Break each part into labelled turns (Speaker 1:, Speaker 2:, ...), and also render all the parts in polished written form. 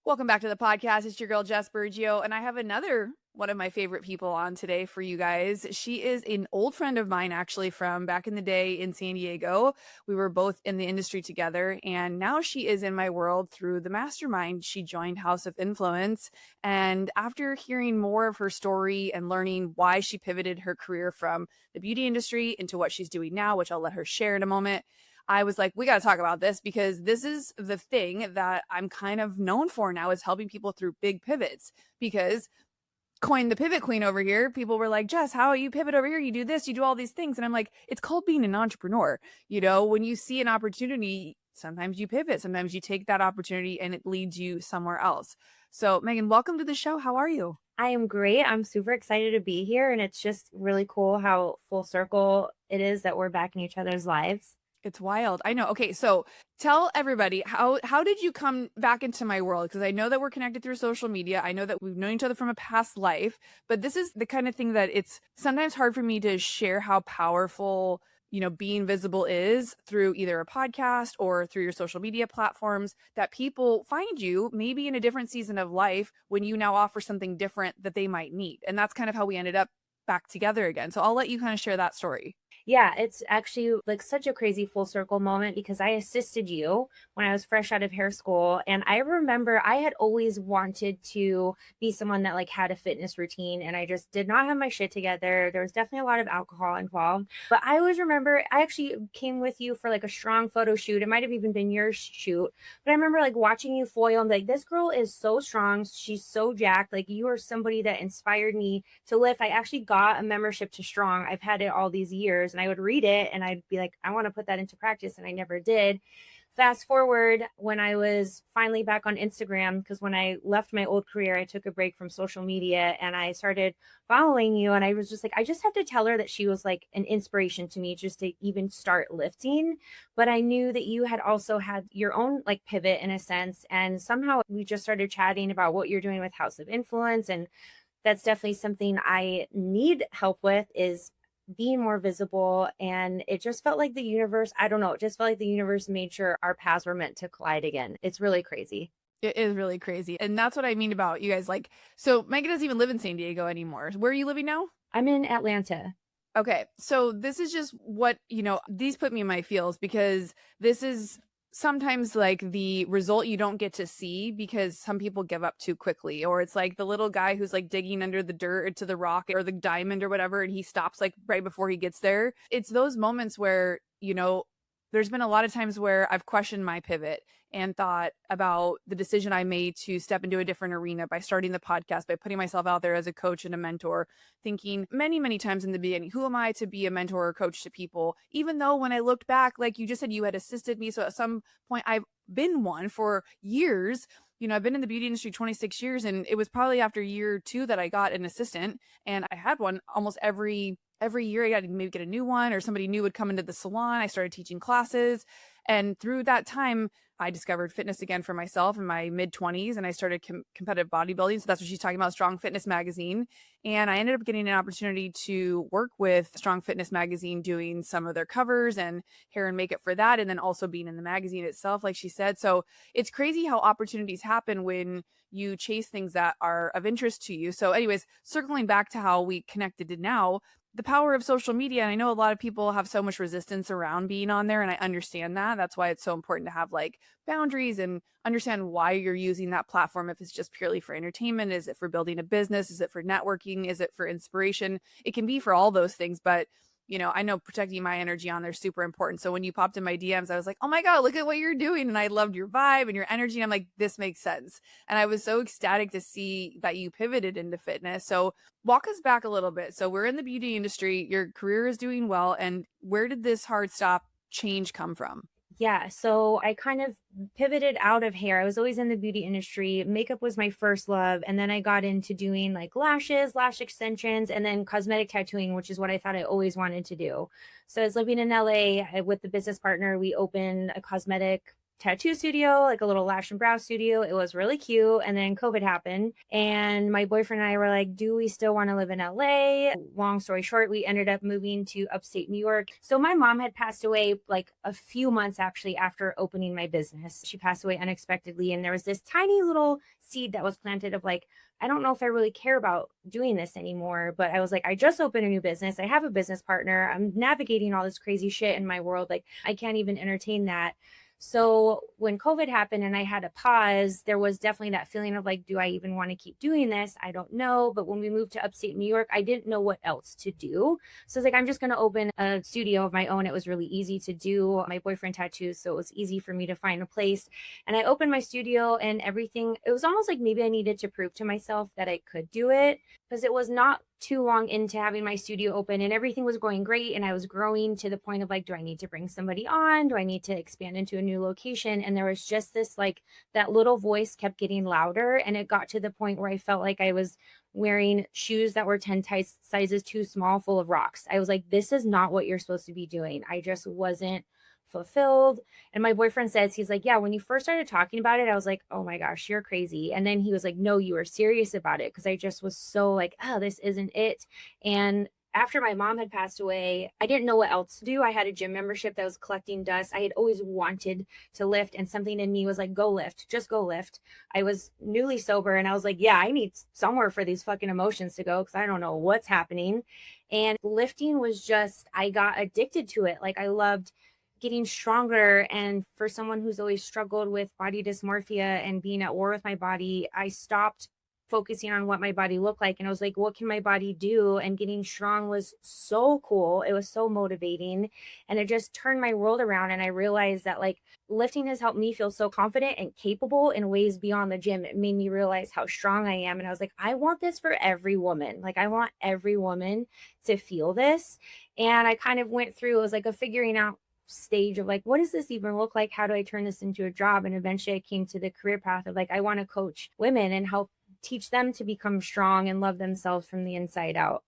Speaker 1: Welcome back to the podcast. It's your girl, Jess Burgio, and I have another one of my favorite people on today for you guys. She is an old friend of mine, actually, from back in the day in San Diego. We were both in the industry together, and now she is in my world through the mastermind. She joined House of Influence, and after hearing more of her story and learning why she pivoted her career from the beauty industry into what she's doing now, which I'll let her share in a moment, I was like, we got to talk about this because this is the thing that I'm kind of known for now, is helping people through big pivots. Because coin the pivot queen over here, people were like, Jess, how you pivot over here? You do this, you do all these things. And I'm like, it's called being an entrepreneur. You know, when you see an opportunity, sometimes you pivot, sometimes you take that opportunity and it leads you somewhere else. So Megan, welcome to the show. How are you?
Speaker 2: I am great. I'm super excited to be here. And it's just really cool how full circle it is that we're back in each other's lives.
Speaker 1: It's wild. I know. Okay, so tell everybody, how did you come back into my world? Because I know that we're connected through social media. I know that we've known each other from a past life, but this is the kind of thing that it's sometimes hard for me to share how powerful, being visible is through either a podcast or through your social media platforms, that people find you maybe in a different season of life when you now offer something different that they might need. And that's kind of how we ended up back together again. So I'll let you kind of share that story.
Speaker 2: Yeah, it's actually like such a crazy full circle moment because I assisted you when I was fresh out of hair school. And I remember I had always wanted to be someone that like had a fitness routine, and I just did not have my shit together. There was definitely a lot of alcohol involved. But I always remember I actually came with you for like a strong photo shoot. It might have even been your shoot. But I remember like watching you foil and like, this girl is so strong. She's so jacked. Like, you are somebody that inspired me to lift. I actually got a membership to Strong. I've had it all these years, and I would read it and I'd be like, I want to put that into practice. And I never did. Fast forward when I was finally back on Instagram, because when I left my old career, I took a break from social media and I started following you. And I was just like, I just have to tell her that she was like an inspiration to me just to even start lifting. But I knew that you had also had your own like pivot in a sense. And somehow we just started chatting about what you're doing with House of Influence. And that's definitely something I need help with, is being more visible. And it just felt like the universe, I don't know, it just felt like the universe made sure our paths were meant to collide again. It's really crazy.
Speaker 1: It is really crazy. And that's what I mean about you guys. Like, so Megan doesn't even live in San Diego anymore. Where are you living now?
Speaker 2: I'm in Atlanta.
Speaker 1: Okay. So this is just what, these put me in my feels, because this is sometimes like the result you don't get to see because some people give up too quickly. Or it's like the little guy who's like digging under the dirt to the rock or the diamond or whatever, and he stops like right before he gets there. It's those moments where, there's been a lot of times where I've questioned my pivot and thought about the decision I made to step into a different arena by starting the podcast, by putting myself out there as a coach and a mentor, thinking many, many times in the beginning, who am I to be a mentor or coach to people? Even though when I looked back, like you just said, you had assisted me. So at some point I've been one for years. I've been in the beauty industry 26 years, and it was probably after year 2 that I got an assistant, and I had one almost every year. I got to maybe get a new one, or somebody new would come into the salon. I started teaching classes. And through that time, I discovered fitness again for myself in my mid 20s, and I started competitive bodybuilding. So that's what she's talking about, Strong Fitness Magazine. And I ended up getting an opportunity to work with Strong Fitness Magazine, doing some of their covers and hair and makeup for that. And then also being in the magazine itself, like she said. So it's crazy how opportunities happen when you chase things that are of interest to you. So anyways, circling back to how we connected to now, the power of social media. And I know a lot of people have so much resistance around being on there, and I understand that. That's why it's so important to have like boundaries and understand why you're using that platform. If it's just purely for entertainment, is it for building a business? Is it for networking? Is it for inspiration? It can be for all those things, but I know protecting my energy on there is super important. So when you popped in my DMs, I was like, oh my God, look at what you're doing. And I loved your vibe and your energy. And I'm like, this makes sense. And I was so ecstatic to see that you pivoted into fitness. So walk us back a little bit. So we're in the beauty industry. Your career is doing well. And where did this hard stop change come from?
Speaker 2: Yeah, so I kind of pivoted out of hair. I was always in the beauty industry. Makeup was my first love. And then I got into doing like lashes, lash extensions, and then cosmetic tattooing, which is what I thought I always wanted to do. So I was living in LA with the business partner. We opened a cosmetic tattoo studio, like a little lash and brow studio. It was really cute. And then COVID happened. And my boyfriend and I were like, do we still want to live in LA? Long story short, we ended up moving to upstate New York. So my mom had passed away like a few months actually after opening my business. She passed away unexpectedly. And there was this tiny little seed that was planted of like, I don't know if I really care about doing this anymore, but I was like, I just opened a new business. I have a business partner. I'm navigating all this crazy shit in my world. Like, I can't even entertain that. So when COVID happened and I had to pause, there was definitely that feeling of like, do I even want to keep doing this? I don't know. But when we moved to upstate New York, I didn't know what else to do. So I was like, I'm just going to open a studio of my own. It was really easy to do. My boyfriend tattoos, so it was easy for me to find a place. And I opened my studio and everything. It was almost like maybe I needed to prove to myself that I could do it, because it was not too long into having my studio open and everything was going great. And I was growing to the point of like, do I need to bring somebody on? Do I need to expand into a new location? And there was just this, like, that little voice kept getting louder. And it got to the point where I felt like I was wearing shoes that were 10 sizes too small, full of rocks. I was like, this is not what you're supposed to be doing. I just wasn't fulfilled. And my boyfriend says, he's like, yeah, when you first started talking about it, I was like, oh my gosh, you're crazy. And then he was like, no, you were serious about it. Cause I just was so like, oh, this isn't it. And after my mom had passed away, I didn't know what else to do. I had a gym membership that was collecting dust. I had always wanted to lift, and something in me was like, go lift, just go lift. I was newly sober and I was like, yeah, I need somewhere for these fucking emotions to go because I don't know what's happening. And lifting was just, I got addicted to it. Like, I loved getting stronger. And for someone who's always struggled with body dysmorphia and being at war with my body, I stopped focusing on what my body looked like. And I was like, what can my body do? And getting strong was so cool. It was so motivating. And it just turned my world around. And I realized that like lifting has helped me feel so confident and capable in ways beyond the gym. It made me realize how strong I am. And I was like, I want this for every woman. Like, I want every woman to feel this. And I kind of went through, it was like a figuring out stage of like, what does this even look like? How do I turn this into a job? And eventually I came to the career path of like, I want to coach women and help teach them to become strong and love themselves from the inside out.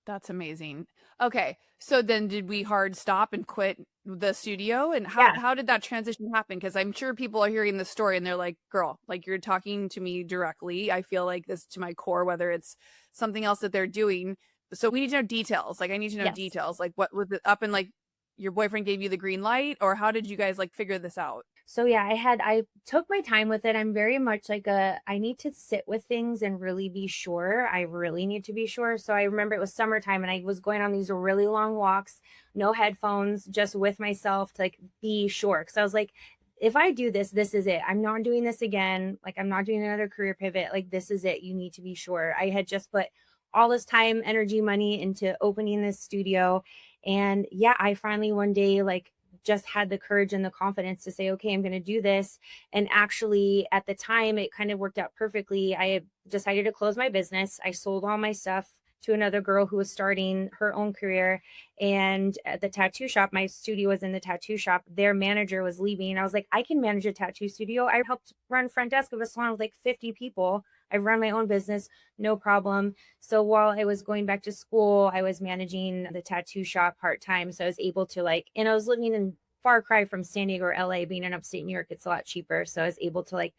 Speaker 1: That's amazing. Okay. So then did we hard stop and quit the studio? And
Speaker 2: Yeah.
Speaker 1: how did that transition happen? Because I'm sure people are hearing the story and they're like, girl, like, you're talking to me directly. I feel like this to my core, whether it's something else that they're doing. So we need to know details. Like, I need to know
Speaker 2: Yes.
Speaker 1: details. Like, what was it up and like your boyfriend gave you the green light, or how did you guys like figure this out?
Speaker 2: So yeah, I took my time with it. I'm very much like I need to sit with things and really be sure. I really need to be sure. So I remember it was summertime and I was going on these really long walks, no headphones, just with myself to like be sure. Cause I was like, if I do this, this is it. I'm not doing this again. Like, I'm not doing another career pivot. Like, this is it. You need to be sure. I had just put all this time, energy, money into opening this studio. And yeah, I finally one day like just had the courage and the confidence to say, okay, I'm going to do this. And actually at the time, it kind of worked out perfectly. I decided to close my business. I sold all my stuff to another girl who was starting her own career. And at the tattoo shop, my studio was in the tattoo shop. Their manager was leaving. And I was like, I can manage a tattoo studio. I helped run front desk of a salon with like 50 people. I've run my own business, no problem. So while I was going back to school, I was managing the tattoo shop part-time. So I was able to like, and I was living in far cry from San Diego or LA. Being in upstate New York, it's a lot cheaper. So I was able to like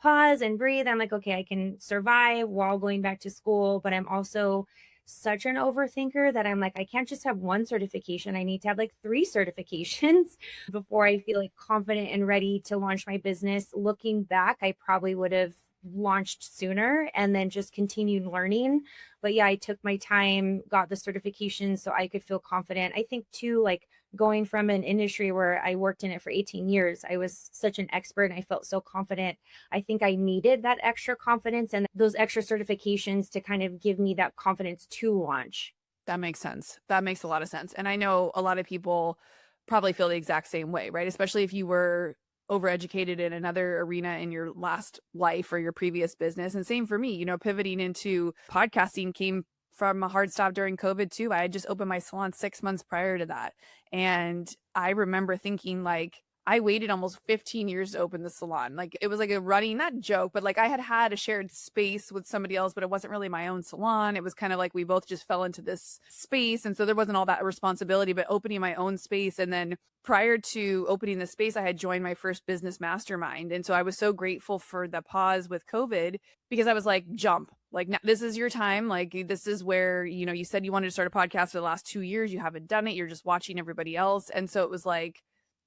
Speaker 2: pause and breathe. I'm like, okay, I can survive while going back to school, but I'm also such an overthinker that I'm like, I can't just have one certification. I need to have like 3 certifications before I feel like confident and ready to launch my business. Looking back, I probably would have launched sooner and then just continued learning. But yeah, I took my time, got the certification so I could feel confident. I think too, like going from an industry where I worked in it for 18 years, I was such an expert and I felt so confident. I think I needed that extra confidence and those extra certifications to kind of give me that confidence to launch.
Speaker 1: That makes sense. That makes a lot of sense. And I know a lot of people probably feel the exact same way, right? Especially if you were overeducated in another arena in your last life or your previous business. And same for me, pivoting into podcasting came from a hard stop during COVID too. I had just opened my salon 6 months prior to that. And I remember thinking like, I waited almost 15 years to open the salon. Like it was like a running, not joke, but like I had had a shared space with somebody else, but it wasn't really my own salon. It was kind of like we both just fell into this space. And so there wasn't all that responsibility, but opening my own space. And then prior to opening the space, I had joined my first business mastermind. And so I was so grateful for the pause with COVID because I was like, jump. Like, this is your time. Like, this is where, you said you wanted to start a podcast for the last 2 years. You haven't done it. You're just watching everybody else. And so it was like,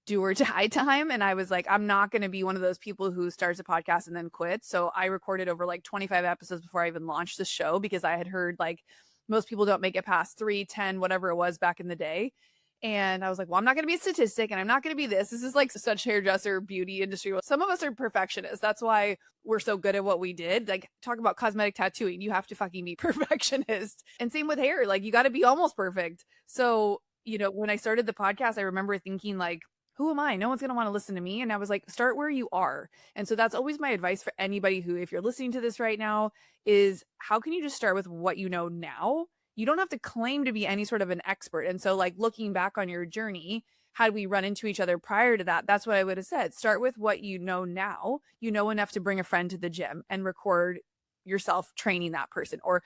Speaker 1: do or die time. And I was like, I'm not going to be one of those people who starts a podcast and then quits. So I recorded over like 25 episodes before I even launched the show because I had heard like most people don't make it past 3, 10, whatever it was back in the day. And I was like, well, I'm not going to be a statistic and I'm not going to be this. This is like such hairdresser beauty industry. Some of us are perfectionists. That's why we're so good at what we did. Like talk about cosmetic tattooing. You have to fucking be perfectionist. And same with hair. Like you got to be almost perfect. So, when I started the podcast, I remember thinking like, who am I? No one's going to want to listen to me. And I was like, start where you are. And so that's always my advice for anybody who, if you're listening to this right now, is how can you just start with what you know now? You don't have to claim to be any sort of an expert. And so like looking back on your journey, had we run into each other prior to that, that's what I would have said. Start with what you know now. You know enough to bring a friend to the gym and record yourself training that person, or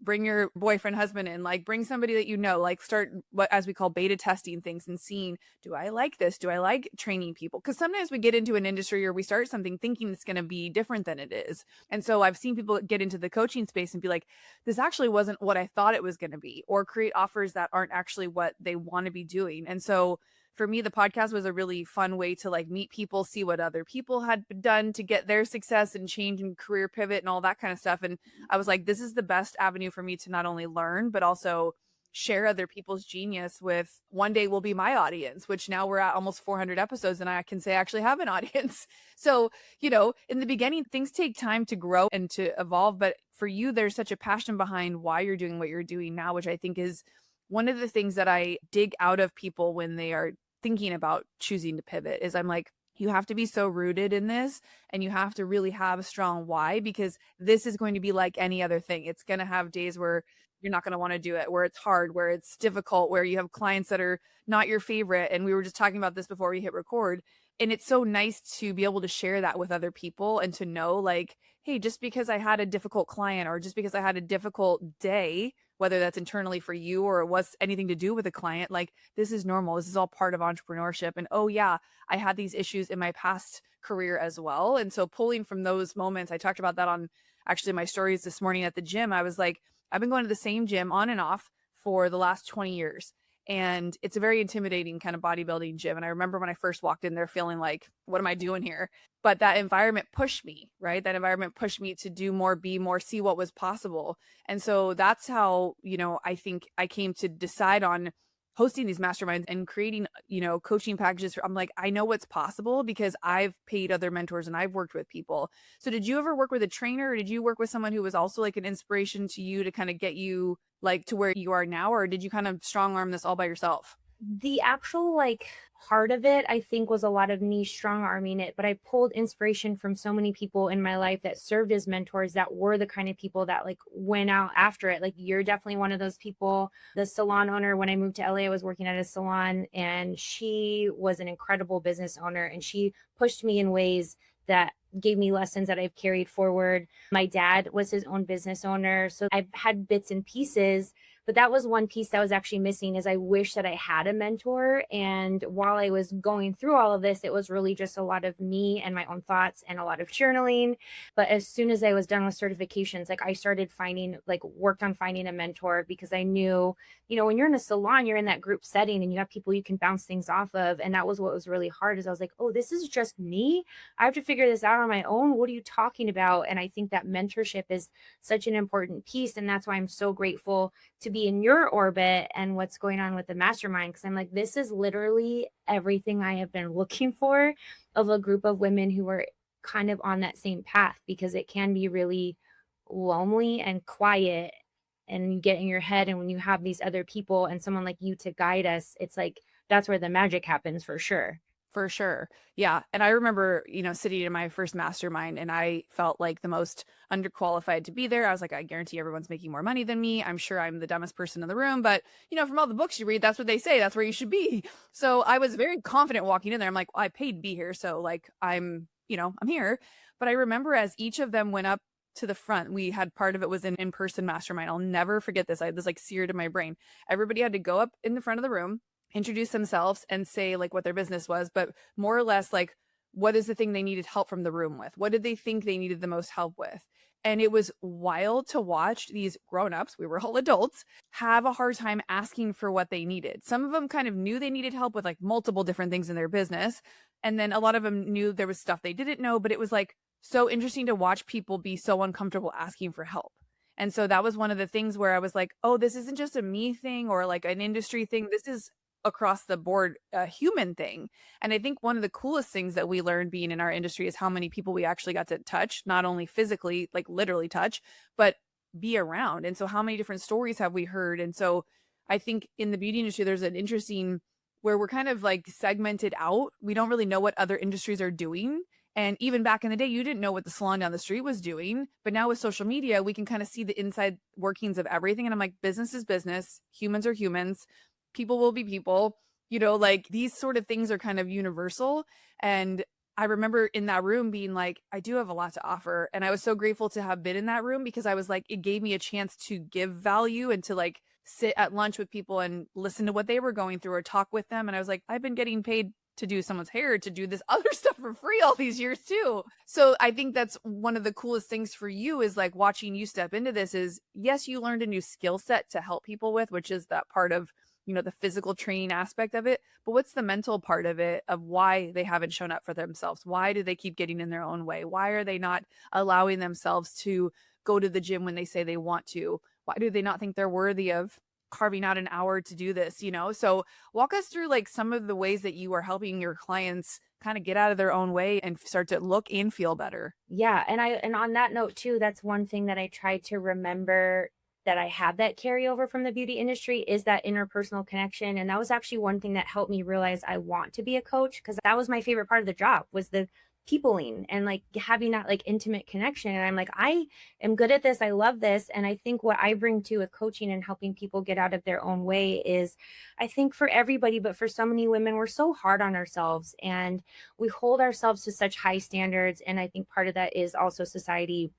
Speaker 1: bring your boyfriend, husband in, like bring somebody that like start what as we call beta testing things and seeing, do I like this? Do I like training people? Because sometimes we get into an industry or we start something thinking it's going to be different than it is. And so I've seen people get into the coaching space and be like, this actually wasn't what I thought it was going to be, or create offers that aren't actually what they want to be doing. And so for me, the podcast was a really fun way to like meet people, see what other people had done to get their success and change and career pivot and all that kind of stuff. And I was like, this is the best avenue for me to not only learn, but also share other people's genius with one day will be my audience, which now we're at almost 400 episodes and I can say I actually have an audience. So, in the beginning, things take time to grow and to evolve. But for you, there's such a passion behind why you're doing what you're doing now, which I think is one of the things that I dig out of people when they are thinking about choosing to pivot is I'm like, you have to be so rooted in this and you have to really have a strong why, because this is going to be like any other thing. It's going to have days where you're not going to want to do it, where it's hard, where it's difficult, where you have clients that are not your favorite. And we were just talking about this before we hit record. And it's so nice to be able to share that with other people and to know like, hey, just because I had a difficult client or just because I had a difficult day, whether that's internally for you or it was anything to do with a client, like this is normal. This is all part of entrepreneurship. And oh yeah, I had these issues in my past career as well. And so pulling from those moments, I talked about that on actually my stories this morning at the gym. I was like, I've been going to the same gym on and off for the last 20 years. And it's a very intimidating kind of bodybuilding gym. And I remember when I first walked in there feeling like, what am I doing here? But that environment pushed me, right? That environment pushed me to do more, be more, see what was possible. And so that's how, I think I came to decide on hosting these masterminds and creating, coaching packages. I'm like, I know what's possible because I've paid other mentors and I've worked with people. So did you ever work with a trainer, or did you work with someone who was also like an inspiration to you to kind of get you like to where you are now? Or did you kind of strong arm this all by yourself?
Speaker 2: The actual heart of it, I think, was a lot of me strong arming it, but I pulled inspiration from so many people in my life that served as mentors that were the kind of people that went out after it. Like you're definitely one of those people. The salon owner, when I moved to LA, I was working at a salon and she was an incredible business owner and she pushed me in ways that gave me lessons that I've carried forward. My dad was his own business owner, so I've had bits and pieces. But that was one piece that was actually missing, is I wish that I had a mentor. And while I was going through all of this, it was really just a lot of me and my own thoughts and a lot of journaling. But as soon as I was done with certifications, I started worked on finding a mentor, because I knew, when you're in a salon, you're in that group setting and you have people you can bounce things off of. And that was what was really hard, is I was like, oh, this is just me. I have to figure this out on my own. What are you talking about? And I think that mentorship is such an important piece. And that's why I'm so grateful to be in your orbit and what's going on with the mastermind. Because I'm like, this is literally everything I have been looking for, of a group of women who are kind of on that same path, because it can be really lonely and quiet and you get in your head. And when you have these other people and someone like you to guide us, it's like, that's where the magic happens for sure.
Speaker 1: For sure. Yeah. And I remember, sitting in my first mastermind and I felt like the most underqualified to be there. I was like, I guarantee everyone's making more money than me. I'm sure I'm the dumbest person in the room, but from all the books you read, that's what they say. That's where you should be. So I was very confident walking in there. I'm like, well, I paid to be here. So like, I'm here. But I remember as each of them went up to the front, we had part of it was an in-person mastermind. I'll never forget this. I had this like seared in my brain. Everybody had to go up in the front of the room, introduce themselves and say like what their business was, but more or less like what is the thing they needed help from the room with? What did they think they needed the most help with? And it was wild to watch these grown-ups, we were all adults, have a hard time asking for what they needed. Some of them kind of knew they needed help with like multiple different things in their business. And then a lot of them knew there was stuff they didn't know, but it was like so interesting to watch people be so uncomfortable asking for help. And so that was one of the things where I was like, oh, this isn't just a me thing or like an industry thing. This is across the board a human thing. And I think one of the coolest things that we learned being in our industry is how many people we actually got to touch, not only physically, like literally touch, but be around. And so how many different stories have we heard? And so I think in the beauty industry, there's an interesting where we're kind of like segmented out. We don't really know what other industries are doing. And even back in the day, you didn't know what the salon down the street was doing. But now with social media, we can kind of see the inside workings of everything. And I'm like, business is business. Humans are humans. People will be people, like these sort of things are kind of universal. And I remember in that room being like, I do have a lot to offer. And I was so grateful to have been in that room because I was like, it gave me a chance to give value and to like sit at lunch with people and listen to what they were going through or talk with them. And I was like, I've been getting paid to do someone's hair, to do this other stuff for free all these years too. So I think that's one of the coolest things for you is like watching you step into this is yes, you learned a new skill set to help people with, which is that part of the physical training aspect of it, but what's the mental part of it of why they haven't shown up for themselves? Why do they keep getting in their own way? Why are they not allowing themselves to go to the gym when they say they want to? Why do they not think they're worthy of carving out an hour to do this? So walk us through like some of the ways that you are helping your clients kind of get out of their own way and start to look and feel better.
Speaker 2: Yeah. And on that note too, that's one thing that I try to remember that I have that carryover from the beauty industry is that interpersonal connection. And that was actually one thing that helped me realize I want to be a coach because that was my favorite part of the job was the peopling and like having that like intimate connection. And I'm like, I am good at this. I love this. And I think what I bring to with coaching and helping people get out of their own way is I think for everybody, but for so many women, we're so hard on ourselves and we hold ourselves to such high standards. And I think part of that is also society,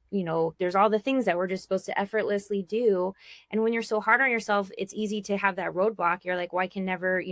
Speaker 2: there's all the things that we're just supposed to effortlessly do. And when you're so hard on yourself, it's easy to have that roadblock. You're like, well, I can never,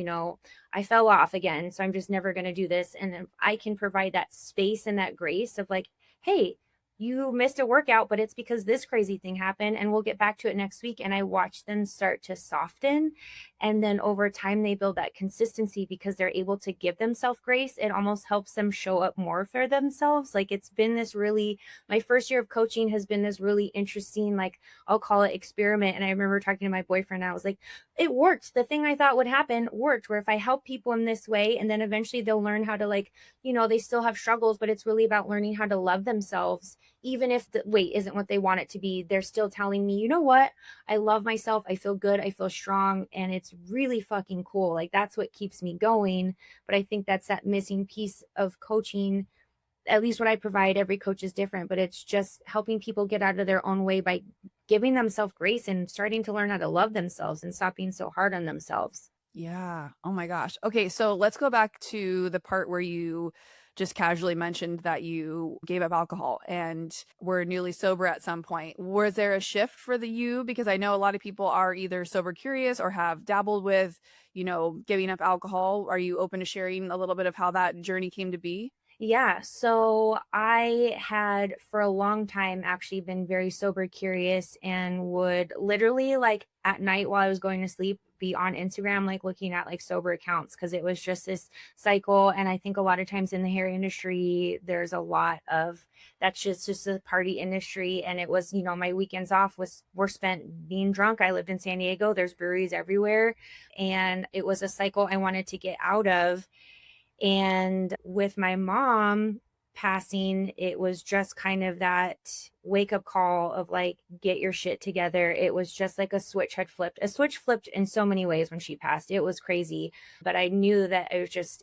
Speaker 2: I fell off again. So I'm just never going to do this. And if I can provide that space and that grace of like, hey, you missed a workout, but it's because this crazy thing happened and we'll get back to it next week. And I watch them start to soften. And then over time, they build that consistency because they're able to give themselves grace. It almost helps them show up more for themselves. Like it's been this really, my first year of coaching has been this really interesting, like I'll call it experiment. And I remember talking to my boyfriend, and I was like, it worked. The thing I thought would happen worked, where if I help people in this way, and then eventually they'll learn how to like, they still have struggles, but it's really about learning how to love themselves. Even if the weight isn't what they want it to be, they're still telling me, you know what? I love myself. I feel good. I feel strong. And it's really fucking cool. Like that's what keeps me going. But I think that's that missing piece of coaching. At least what I provide, every coach is different, but it's just helping people get out of their own way by giving themselves grace and starting to learn how to love themselves and stop being so hard on themselves.
Speaker 1: Yeah. Oh my gosh. Okay. So let's go back to the part where you just casually mentioned that you gave up alcohol and were newly sober at some point. Was there a shift for you? Because I know a lot of people are either sober curious or have dabbled with, giving up alcohol. Are you open to sharing a little bit of how that journey came to be?
Speaker 2: Yeah, so I had for a long time actually been very sober curious and would literally like at night while I was going to sleep be on Instagram like looking at like sober accounts because it was just this cycle. And I think a lot of times in the hair industry there's a lot of that's just a party industry. And it was, my weekends off were spent being drunk. I lived in San Diego, there's breweries everywhere, and it was a cycle I wanted to get out of. And with my mom passing, it was just kind of that wake up call of like, get your shit together. It was just like a switch had flipped. A switch flipped in so many ways when she passed. It was crazy. But I knew that it just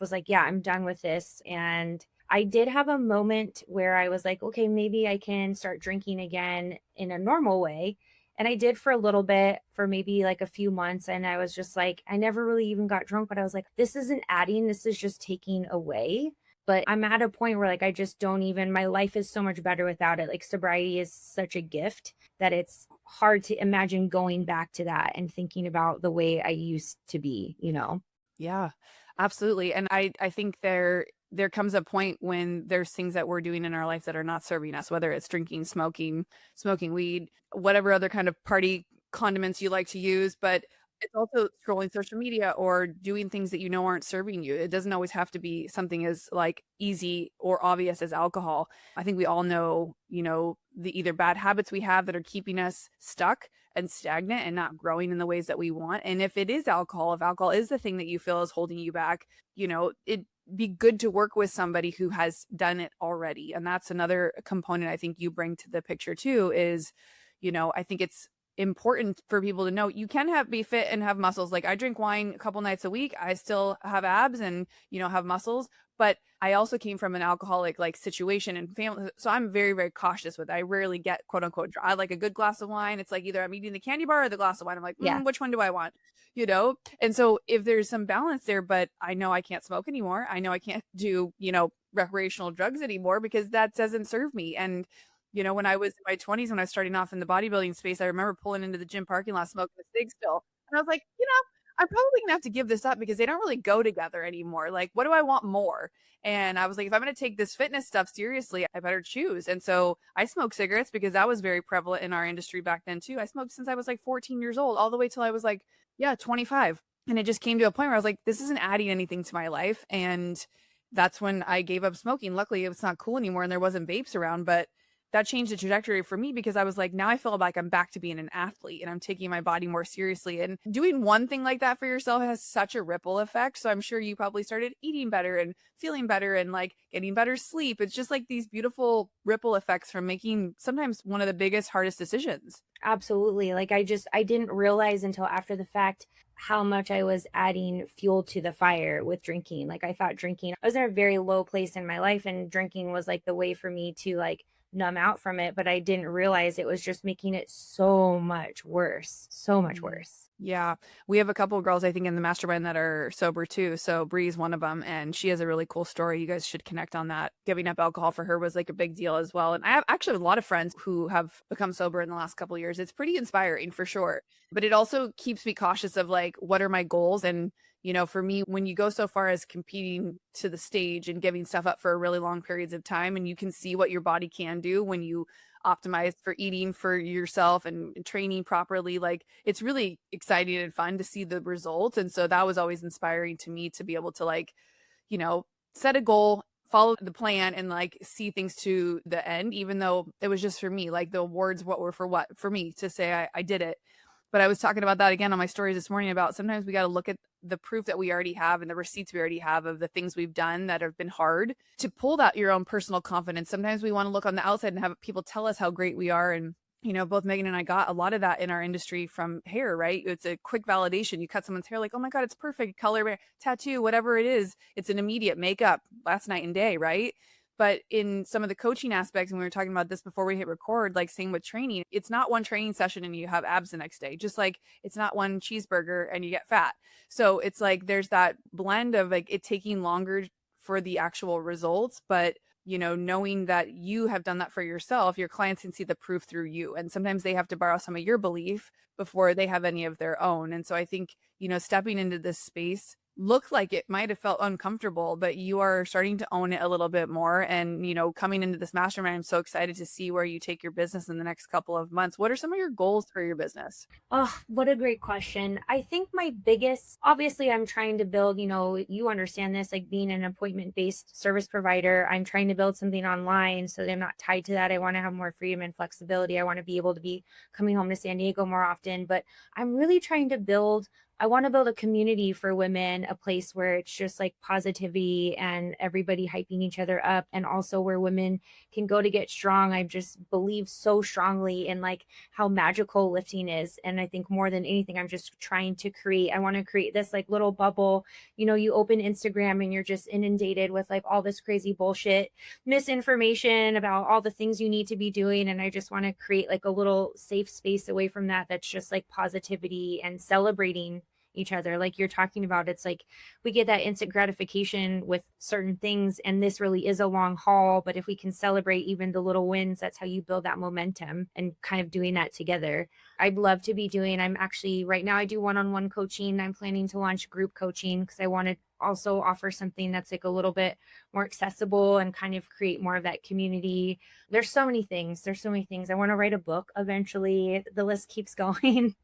Speaker 2: was like, yeah, I'm done with this. And I did have a moment where I was like, okay, maybe I can start drinking again in a normal way. And I did for a little bit, for maybe like a few months. And I was just like, I never really even got drunk, but I was like, this isn't adding, this is just taking away. But I'm at a point where like I just don't even, my life is so much better without it. Like sobriety is such a gift that it's hard to imagine going back to that and thinking about the way I used to be, you know?
Speaker 1: Yeah, absolutely. And I think there comes a point when there's things that we're doing in our life that are not serving us, whether it's drinking, smoking weed, whatever other kind of party condiments you like to use, but it's also scrolling social media or doing things that you know aren't serving you. It doesn't always have to be something as like easy or obvious as alcohol. I think we all know, the either bad habits we have that are keeping us stuck and stagnant and not growing in the ways that we want. And if it is alcohol, if alcohol is the thing that you feel is holding you back, it'd be good to work with somebody who has done it already. And that's another component I think you bring to the picture too is, I think it's important for people to know you can be fit and have muscles. Like I drink wine a couple nights a week. I still have abs and, have muscles, but I also came from an alcoholic like situation and family. So I'm very, very cautious with it. I rarely get quote unquote dry. I like a good glass of wine. It's like either I'm eating the candy bar or the glass of wine. I'm like,
Speaker 2: Yeah.
Speaker 1: which one do I want? And so if there's some balance there, but I know I can't smoke anymore. I know I can't do, recreational drugs anymore because that doesn't serve me. And when I was in my 20s, when I was starting off in the bodybuilding space, I remember pulling into the gym parking lot smoking a cig still. And I was like, I'm probably gonna have to give this up because they don't really go together anymore. Like, what do I want more? And I was like, if I'm gonna take this fitness stuff seriously, I better choose. And so I smoked cigarettes because that was very prevalent in our industry back then too. I smoked since I was like 14 years old, all the way till I was like, 25. And it just came to a point where I was like, this isn't adding anything to my life. And that's when I gave up smoking. Luckily, it's not cool anymore and there wasn't vapes around, but that changed the trajectory for me because I was like, now I feel like I'm back to being an athlete and I'm taking my body more seriously. And doing one thing like that for yourself has such a ripple effect. So I'm sure you probably started eating better and feeling better and like getting better sleep. It's just like these beautiful ripple effects from making sometimes one of the biggest, hardest decisions.
Speaker 2: Absolutely. Like I didn't realize until after the fact how much I was adding fuel to the fire with drinking. Like I thought drinking, I was in a very low place in my life and drinking was like the way for me to like numb out from it, but I didn't realize it was just making it so much worse, so much worse.
Speaker 1: Yeah, we have a couple of girls I think in the mastermind that are sober too. So Bree's one of them, and she has a really cool story. You guys should connect on that. Giving up alcohol for her was like a big deal as well. And I have actually a lot of friends who have become sober in the last couple of years. It's pretty inspiring for sure. But it also keeps me cautious of like, what are my goals? And for me, when you go so far as competing to the stage and giving stuff up for really long periods of time, and you can see what your body can do when you optimize for eating for yourself and training properly, like it's really exciting and fun to see the results. And so that was always inspiring to me to be able to like, set a goal, follow the plan, and like see things to the end, even though it was just for me. Like the awards, what were for me to say I did it. But I was talking about that again on my stories this morning about sometimes we got to look at the proof that we already have and the receipts we already have of the things we've done that have been hard to pull out your own personal confidence. Sometimes we want to look on the outside and have people tell us how great we are. And, both Megan and I got a lot of that in our industry from hair, right? It's a quick validation. You cut someone's hair like, oh my God, it's perfect. Color, tattoo, whatever it is. It's an immediate makeup, last night and day, right? But in some of the coaching aspects, and we were talking about this before we hit record, like same with training, it's not one training session and you have abs the next day, just like it's not one cheeseburger and you get fat. So it's like there's that blend of like it taking longer for the actual results, but knowing that you have done that for yourself, your clients can see the proof through you. And sometimes they have to borrow some of your belief before they have any of their own. And so I think, stepping into this space looked like it might have felt uncomfortable, but you are starting to own it a little bit more. And, coming into this mastermind, I'm so excited to see where you take your business in the next couple of months. What are some of your goals for your business?
Speaker 2: Oh, what a great question. I think my biggest, obviously, I'm trying to build, you understand this, like being an appointment-based service provider. I'm trying to build something online so that I'm not tied to that. I want to have more freedom and flexibility. I want to be able to be coming home to San Diego more often, but I'm really trying to build I want to build a community for women, a place where it's just like positivity and everybody hyping each other up, and also where women can go to get strong. I just believe so strongly in like how magical lifting is. And I think more than anything, I'm just trying to create, I want to create this like little bubble. You know, you open Instagram and you're just inundated with like all this crazy bullshit, misinformation about all the things you need to be doing. And I just want to create like a little safe space away from that, that's just like positivity and celebrating each other. Like you're talking about, it's like we get that instant gratification with certain things, and this really is a long haul. But if we can celebrate even the little wins, that's how you build that momentum, and kind of doing that together. I'd love to be doing, I'm actually right now I do one-on-one coaching. I'm planning to launch group coaching because I want to also offer something that's like a little bit more accessible and kind of create more of that community. There's so many things. There's so many things. I want to write a book eventually. The list keeps going.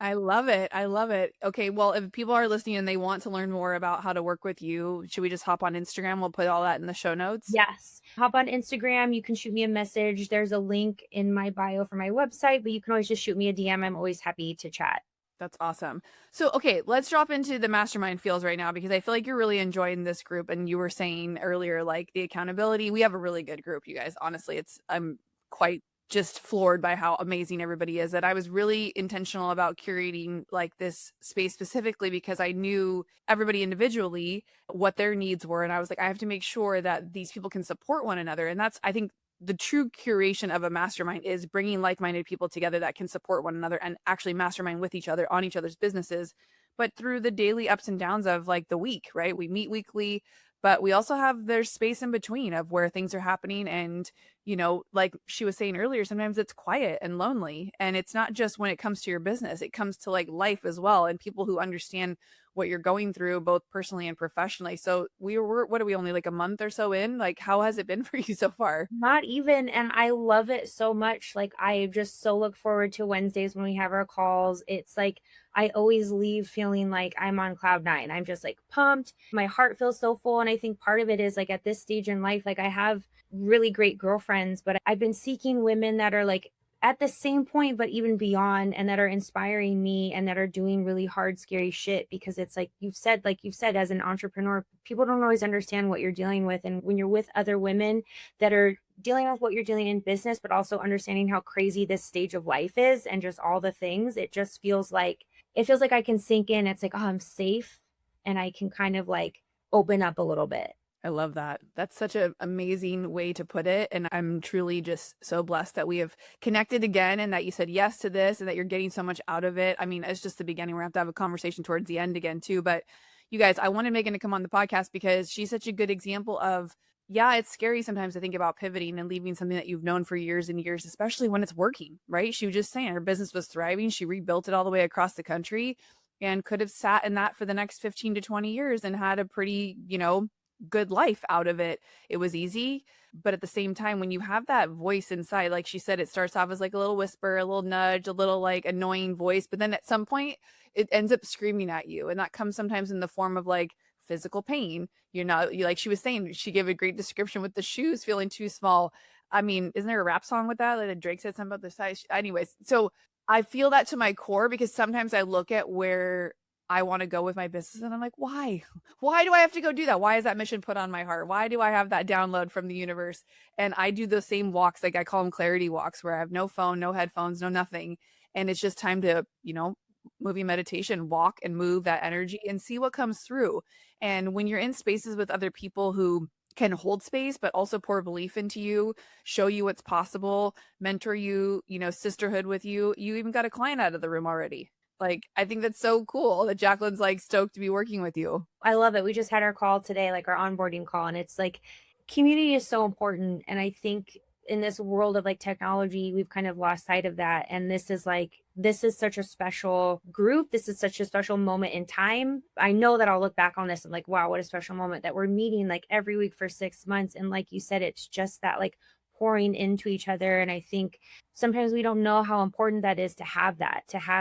Speaker 1: I love it. I love it. Okay, well, if people are listening and they want to learn more about how to work with you, should we just hop on Instagram? We'll put all that in the show notes.
Speaker 2: Yes. Hop on Instagram. You can shoot me a message. There's a link in my bio for my website, but you can always just shoot me a DM. I'm always happy to chat.
Speaker 1: That's awesome. So, okay, let's drop into the mastermind feels right now, because I feel like you're really enjoying this group. And you were saying earlier, like the accountability, we have a really good group, you guys. Honestly, I'm quite just floored by how amazing everybody is. That I was really intentional about curating like this space specifically because I knew everybody individually what their needs were. And I was like, I have to make sure that these people can support one another. And that's, I think, the true curation of a mastermind is bringing like-minded people together that can support one another and actually mastermind with each other on each other's businesses, but through the daily ups and downs of like the week, right? We meet weekly, but we also have there's space in between of where things are happening. And, like she was saying earlier, sometimes it's quiet and lonely. And it's not just when it comes to your business, it comes to like life as well. And people who understand what you're going through, both personally and professionally. So what are we, only like a month or so in? Like, how has it been for you so far?
Speaker 2: Not even. And I love it so much. Like, I just so look forward to Wednesdays when we have our calls. It's like, I always leave feeling like I'm on cloud nine. I'm just like pumped. My heart feels so full. And I think part of it is like at this stage in life, like I have really great girlfriends, but I've been seeking women that are like at the same point, but even beyond, and that are inspiring me and that are doing really hard, scary shit. Because it's like you've said, as an entrepreneur, people don't always understand what you're dealing with. And when you're with other women that are dealing with what you're dealing in business, but also understanding how crazy this stage of life is and just all the things, it feels like I can sink in. It's like, oh, I'm safe, and I can kind of like open up a little bit.
Speaker 1: I love that. That's such an amazing way to put it. And I'm truly just so blessed that we have connected again and that you said yes to this and that you're getting so much out of it. I mean, it's just the beginning. We're going to have a conversation towards the end again, too. But you guys, I wanted Megan to come on the podcast because she's such a good example of, yeah, it's scary sometimes to think about pivoting and leaving something that you've known for years and years, especially when it's working, right? She was just saying her business was thriving. She rebuilt it all the way across the country and could have sat in that for the next 15 to 20 years and had a pretty, good life out of it. It was easy, but at the same time, when you have that voice inside, like she said, it starts off as like a little whisper, a little nudge, a little like annoying voice, but then at some point it ends up screaming at you. And that comes sometimes in the form of like physical pain. Like she was saying, she gave a great description with the shoes feeling too small. I mean, isn't there a rap song with that? Like Drake said something about the size. Anyways, so I feel that to my core because sometimes I look at where I want to go with my business and I'm like, why? Why do I have to go do that? Why is that mission put on my heart? Why do I have that download from the universe? And I do those same walks, like I call them clarity walks, where I have no phone, no headphones, no nothing. And it's just time to, movie meditation, walk and move that energy and see what comes through. And when you're in spaces with other people who can hold space, but also pour belief into you, show you what's possible, mentor you, sisterhood with you, you even got a client out of the room already. Like, I think that's so cool that Jacqueline's like stoked to be working with you.
Speaker 2: I love it. We just had our call today, like our onboarding call, and it's like community is so important. And I think in this world of like technology, we've kind of lost sight of that. And this is such a special group. This is such a special moment in time. I know that I'll look back on this and like, wow, what a special moment that we're meeting like every week for 6 months. And like you said, it's just that like pouring into each other. And I think sometimes we don't know how important that is to have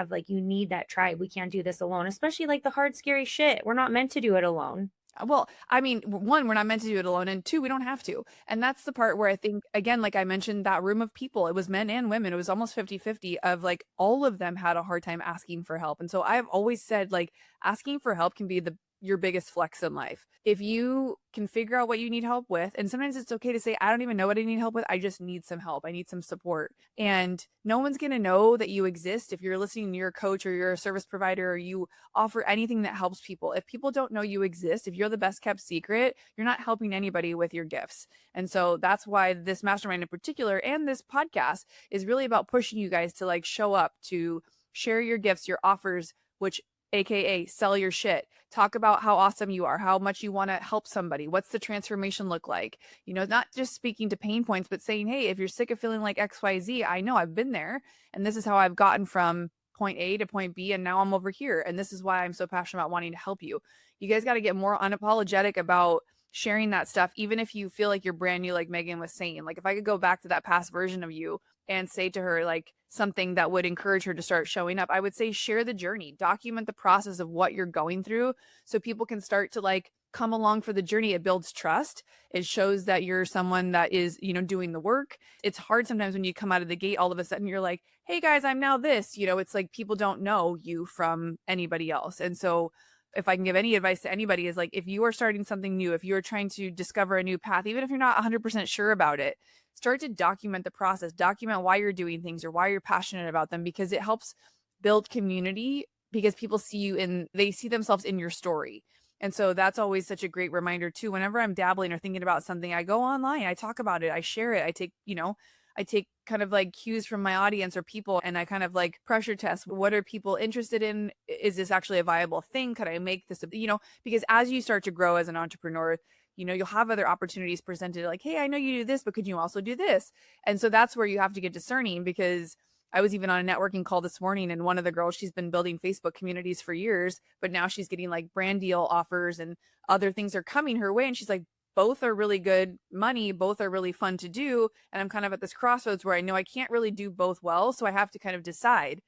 Speaker 2: like, you need that tribe. We can't do this alone, especially like the hard, scary shit. We're not meant to do it alone.
Speaker 1: Well, I mean, one, we're not meant to do it alone, and two, we don't have to. And that's the part where I think, again, like I mentioned, that room of people, it was men and women. It was almost 50-50 of like all of them had a hard time asking for help. And so I've always said, like, asking for help can be the your biggest flex in life. If you can figure out what you need help with, and sometimes it's okay to say, I don't even know what I need help with. I just need some help. I need some support. And no one's going to know that you exist if you're listening to your coach or you're a service provider or you offer anything that helps people. If people don't know you exist, if you're the best kept secret, you're not helping anybody with your gifts. And so that's why this mastermind in particular and this podcast is really about pushing you guys to like show up, to share your gifts, your offers, which AKA sell your shit. Talk about how awesome you are, how much you want to help somebody. What's the transformation look like? You know, not just speaking to pain points, but saying, hey, if you're sick of feeling like XYZ, I know I've been there. And this is how I've gotten from point A to point B. And now I'm over here. And this is why I'm so passionate about wanting to help you. You guys got to get more unapologetic about sharing that stuff, even if you feel like you're brand new, like Megan was saying. Like if I could go back to that past version of you and say to her like something that would encourage her to start showing up, I would say share the journey, document the process of what you're going through so people can start to like come along for the journey. It builds trust. It shows that you're someone that is, you know, doing the work. It's hard sometimes when you come out of the gate, all of a sudden you're like, hey guys, I'm now this, you know, it's like people don't know you from anybody else. And so if I can give any advice to anybody is like, if you are starting something new, if you're trying to discover a new path, even if you're not 100% sure about it, start to document the process, document why you're doing things or why you're passionate about them, because it helps build community because people see you in, they see themselves in your story. And so that's always such a great reminder too. Whenever I'm dabbling or thinking about something, I go online, I talk about it, I share it, I take, you know, I take kind of like cues from my audience or people and I kind of like pressure test. What are people interested in? Is this actually a viable thing? Could I make this, you know, because as you start to grow as an entrepreneur, you know, you'll have other opportunities presented like, hey, I know you do this, but could you also do this? And so that's where you have to get discerning, because I was even on a networking call this morning and one of the girls, she's been building Facebook communities for years, but now she's getting like brand deal offers and other things are coming her way. And she's like, both are really good money, both are really fun to do. And I'm kind of at this crossroads where I know I can't really do both well. So I have to kind of decide.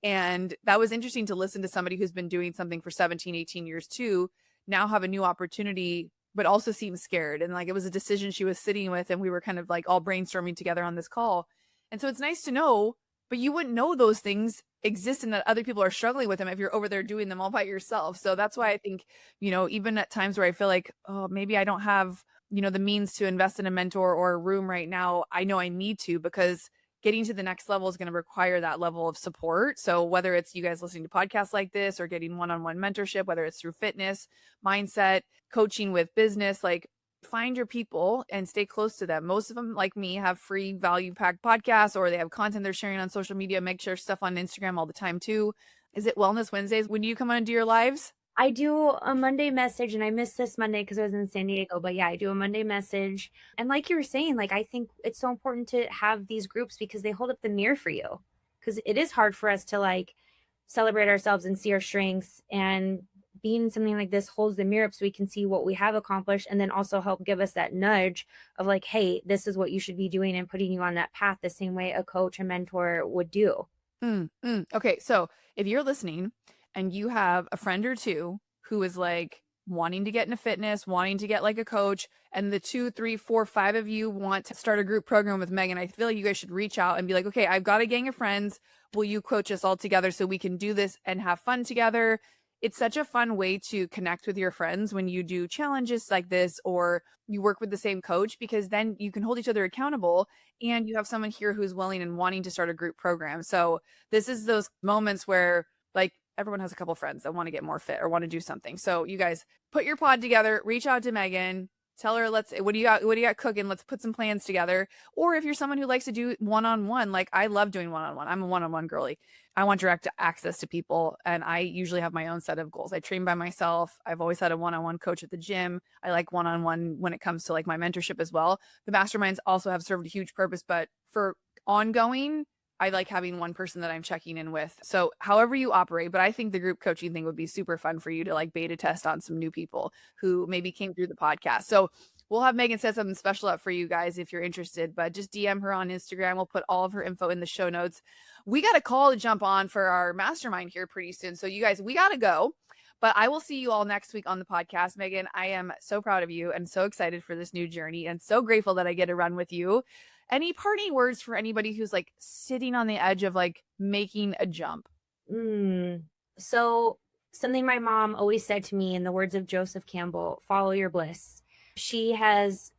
Speaker 1: And that was interesting to listen to somebody who's been doing something for 17, 18 years too, now have a new opportunity, but also seem scared. And like it was a decision she was sitting with and we were kind of like all brainstorming together on this call. And so it's nice to know, but you wouldn't know those things exist and that other people are struggling with them if you're over there doing them all by yourself. So that's why I think, you know, even at times where I feel like, oh, maybe I don't have, you know, the means to invest in a mentor or a room right now, I know I need to, because getting to the next level is going to require that level of support. So whether it's you guys listening to podcasts like this or getting one-on-one mentorship, whether it's through fitness, mindset, coaching with business, like find your people and stay close to them. Most of them, like me, have free value packed podcasts or they have content they're sharing on social media. Make sure stuff on Instagram all the time too. Is it Wellness Wednesdays? When do you come on and do your lives?
Speaker 2: I do a Monday message, and I missed this Monday because I was in San Diego, but yeah, I do a Monday message. And like you were saying, like, I think it's so important to have these groups because they hold up the mirror for you, because it is hard for us to like celebrate ourselves and see our strengths, and being something like this holds the mirror up so we can see what we have accomplished, and then also help give us that nudge of like, hey, this is what you should be doing, and putting you on that path the same way a coach and mentor would do.
Speaker 1: Okay, so if you're listening and you have a friend or two who is like wanting to get into fitness, wanting to get like a coach, and the 2, 3, 4, 5 of you want to start a group program with Megan, I feel like you guys should reach out and be like, okay, I've got a gang of friends. Will you coach us all together so we can do this and have fun together? It's such a fun way to connect with your friends when you do challenges like this or you work with the same coach, because then you can hold each other accountable and you have someone here who's willing and wanting to start a group program. So this is those moments where like everyone has a couple friends that want to get more fit or want to do something. So you guys put your pod together, reach out to Megan, tell her, what do you got cooking? Let's put some plans together. Or if you're someone who likes to do one-on-one, like I love doing one-on-one. I'm a one-on-one girly. I want direct access to people. And I usually have my own set of goals. I train by myself. I've always had a one-on-one coach at the gym. I like one-on-one when it comes to like my mentorship as well. The masterminds also have served a huge purpose, but for ongoing, I like having one person that I'm checking in with. So however you operate, but I think the group coaching thing would be super fun for you to like beta test on some new people who maybe came through the podcast. So we'll have Megan set something special up for you guys if you're interested, but just DM her on Instagram. We'll put all of her info in the show notes. We got a call to jump on for our mastermind here pretty soon. So you guys, we got to go. But I will see you all next week on the podcast. Megan, I am so proud of you and so excited for this new journey and so grateful that I get to run with you. Any parting words for anybody who's like sitting on the edge of like making a jump?
Speaker 2: So something my mom always said to me, in the words of Joseph Campbell, follow your bliss. She has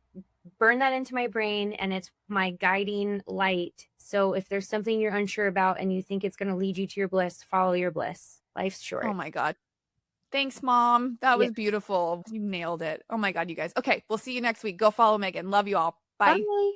Speaker 2: burned that into my brain, and it's my guiding light. So if there's something you're unsure about and you think it's going to lead you to your bliss, follow your bliss. Life's short.
Speaker 1: Oh my God. Thanks, Mom. That was
Speaker 2: Yep.
Speaker 1: beautiful. You nailed it. Oh my God, you guys. Okay, we'll see you next week. Go follow Megan. Love you all. Bye.
Speaker 2: Bye.